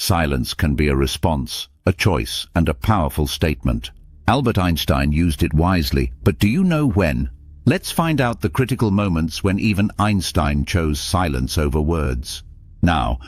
Silence can be a response, a choice, and a powerful statement. Albert Einstein used it wisely, but do you know when? Let's find out the critical moments when even Einstein chose silence over words. Now,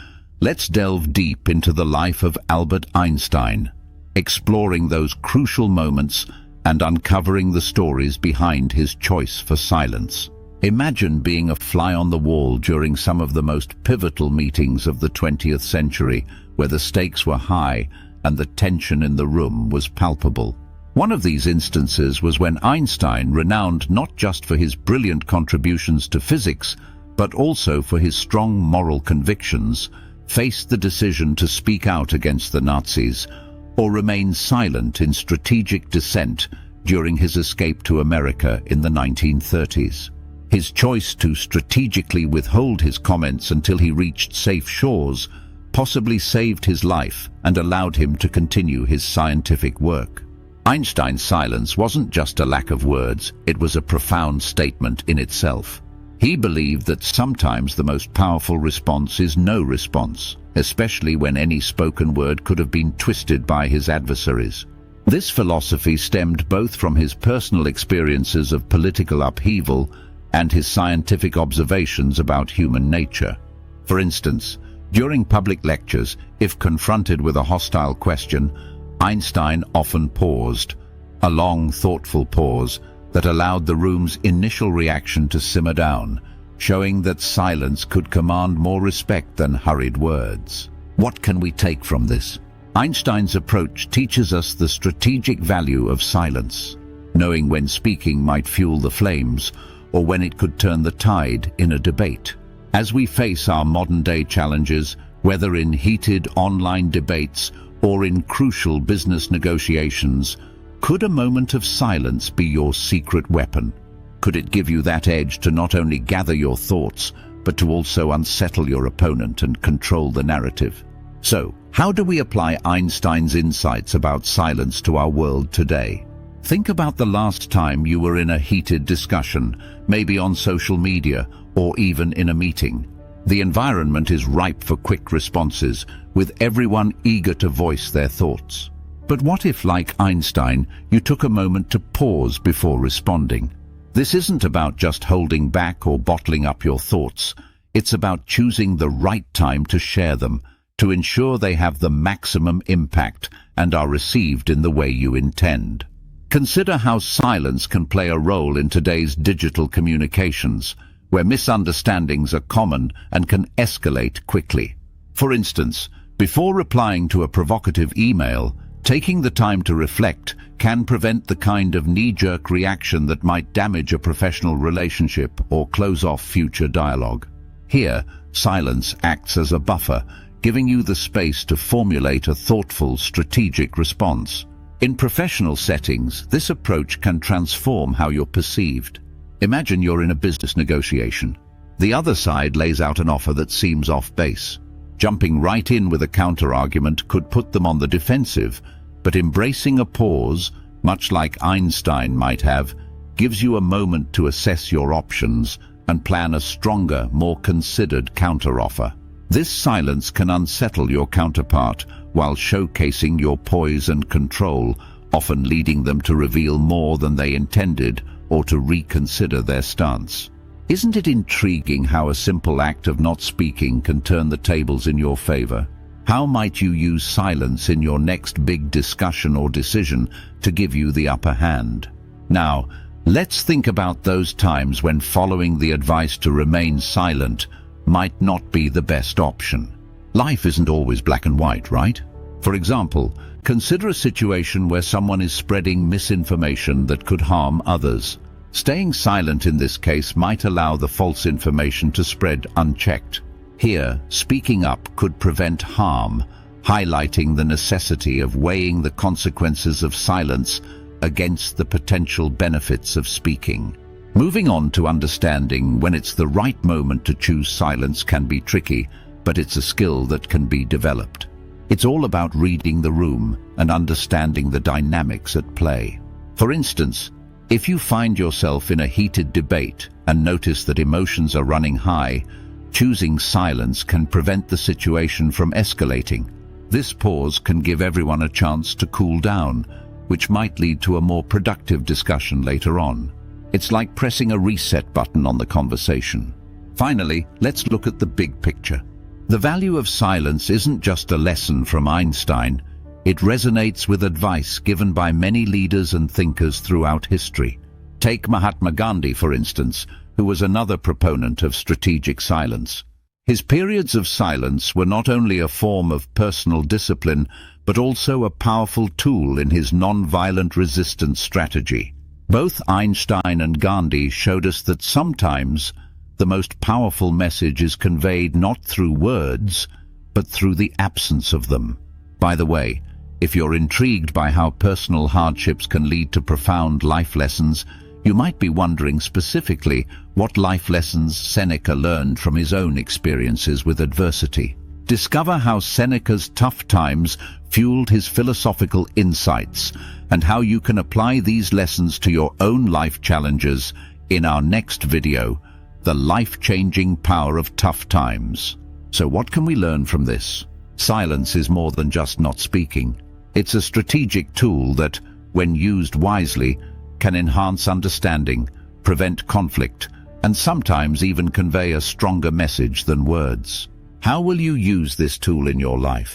let's delve deep into the life of Albert Einstein, exploring those crucial moments and uncovering the stories behind his choice for silence. Imagine being a fly on the wall during some of the most pivotal meetings of the 20th century, where the stakes were high and the tension in the room was palpable. One of these instances was when Einstein, renowned not just for his brilliant contributions to physics, but also for his strong moral convictions, faced the decision to speak out against the Nazis or remain silent in strategic dissent during his escape to America in the 1930s. His choice to strategically withhold his comments until he reached safe shores possibly saved his life and allowed him to continue his scientific work. Einstein's silence wasn't just a lack of words, it was a profound statement in itself. He believed that sometimes the most powerful response is no response, especially when any spoken word could have been twisted by his adversaries. This philosophy stemmed both from his personal experiences of political upheaval and his scientific observations about human nature. For instance, during public lectures, if confronted with a hostile question, Einstein often paused, a long, thoughtful pause that allowed the room's initial reaction to simmer down, showing that silence could command more respect than hurried words. What can we take from this? Einstein's approach teaches us the strategic value of silence, knowing when speaking might fuel the flames or when it could turn the tide in a debate. As we face our modern-day challenges, whether in heated online debates or in crucial business negotiations, could a moment of silence be your secret weapon? Could it give you that edge to not only gather your thoughts, but to also unsettle your opponent and control the narrative? So, how do we apply Einstein's insights about silence to our world today? Think about the last time you were in a heated discussion, maybe on social media or even in a meeting. The environment is ripe for quick responses, with everyone eager to voice their thoughts. But what if, like Einstein, you took a moment to pause before responding? This isn't about just holding back or bottling up your thoughts. It's about choosing the right time to share them, to ensure they have the maximum impact and are received in the way you intend. Consider how silence can play a role in today's digital communications, where misunderstandings are common and can escalate quickly. For instance, before replying to a provocative email, taking the time to reflect can prevent the kind of knee-jerk reaction that might damage a professional relationship or close off future dialogue. Here, silence acts as a buffer, giving you the space to formulate a thoughtful, strategic response. In professional settings, this approach can transform how you're perceived. Imagine you're in a business negotiation. The other side lays out an offer that seems off base. Jumping right in with a counter-argument could put them on the defensive, but embracing a pause, much like Einstein might have, gives you a moment to assess your options and plan a stronger, more considered counter-offer. This silence can unsettle your counterpart while showcasing your poise and control, often leading them to reveal more than they intended or to reconsider their stance. Isn't it intriguing how a simple act of not speaking can turn the tables in your favor? How might you use silence in your next big discussion or decision to give you the upper hand? Now, let's think about those times when following the advice to remain silent might not be the best option. Life isn't always black and white, right? For example, consider a situation where someone is spreading misinformation that could harm others. Staying silent in this case might allow the false information to spread unchecked. Here, speaking up could prevent harm, highlighting the necessity of weighing the consequences of silence against the potential benefits of speaking. Moving on to understanding when it's the right moment to choose silence can be tricky, but it's a skill that can be developed. It's all about reading the room and understanding the dynamics at play. For instance, if you find yourself in a heated debate and notice that emotions are running high, choosing silence can prevent the situation from escalating. This pause can give everyone a chance to cool down, which might lead to a more productive discussion later on. It's like pressing a reset button on the conversation. Finally, let's look at the big picture. The value of silence isn't just a lesson from Einstein. It resonates with advice given by many leaders and thinkers throughout history. Take Mahatma Gandhi, for instance, who was another proponent of strategic silence. His periods of silence were not only a form of personal discipline, but also a powerful tool in his non-violent resistance strategy. Both Einstein and Gandhi showed us that sometimes the most powerful message is conveyed not through words, but through the absence of them. By the way, if you're intrigued by how personal hardships can lead to profound life lessons, you might be wondering specifically what life lessons Seneca learned from his own experiences with adversity. Discover how Seneca's tough times fueled his philosophical insights and how you can apply these lessons to your own life challenges in our next video, The Life-Changing Power of Tough Times. So what can we learn from this? Silence is more than just not speaking. It's a strategic tool that, when used wisely, can enhance understanding, prevent conflict, and sometimes even convey a stronger message than words. How will you use this tool in your life?